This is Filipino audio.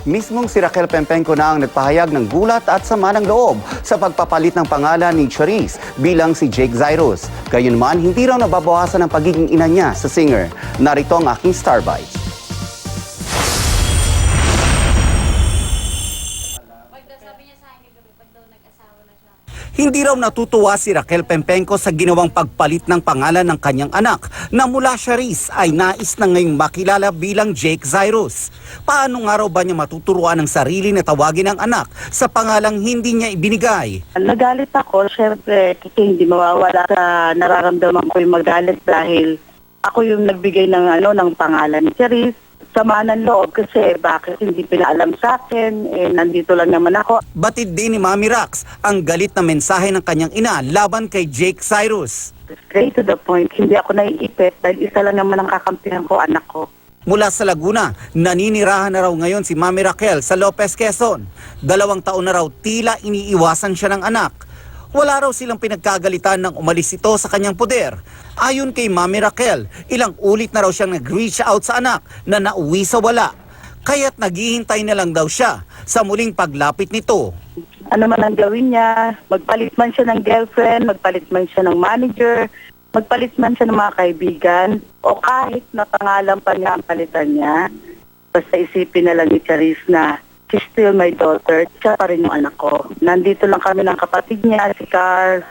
Mismong si Raquel Pempenco na ang nagpahayag ng gulat at sama ng loob sa pagpapalit ng pangalan ni Charisse bilang si Jake Zyrus. Gayunman, hindi raw nababawasan ang pagiging ina niya sa singer. Narito ang aking Star Bites. Hindi raw natutuwa si Raquel Pempenco sa ginawang pagpalit ng pangalan ng kanyang anak na mula Charisse ay nais na ngayong makilala bilang Jake Zyrus. Paano nga raw ba niya matuturuan ang sarili na tawagin ang anak sa pangalang hindi niya ibinigay? Nagalit ako, syempre, kasi hindi mawawala sa nararamdaman ko yung magalit dahil ako yung nagbigay ng pangalan ni Charisse. Sama ng loob kasi bakit hindi pinaalam sa akin, nandito lang naman ako. Batid din ni Mami Rax ang galit na mensahe ng kanyang ina laban kay Jake Zyrus. Straight to the point, hindi ako naiipit dahil isa lang naman ang kakampihan ko, anak ko. Mula sa Laguna, naninirahan na raw ngayon si Mami Raquel sa Lopez, Quezon. 2 taon na raw tila iniiwasan siya ng anak. Wala raw silang pinagkagalitan nang umalis ito sa kanyang poder. Ayon kay Mami Raquel, ilang ulit na raw siyang nag-reach out sa anak na nauwi sa wala. Kaya't naghihintay na lang daw siya sa muling paglapit nito. Ano man ang gawin niya, magpalit man siya ng girlfriend, magpalit man siya ng manager, magpalit man siya ng mga kaibigan, o kahit na pangalan pa niya ang palitan niya, basta isipin na lang ni Charisse na she's still my daughter, siya pa rin yung anak ko. Nandito lang kami ng kapatid niya, si Carl,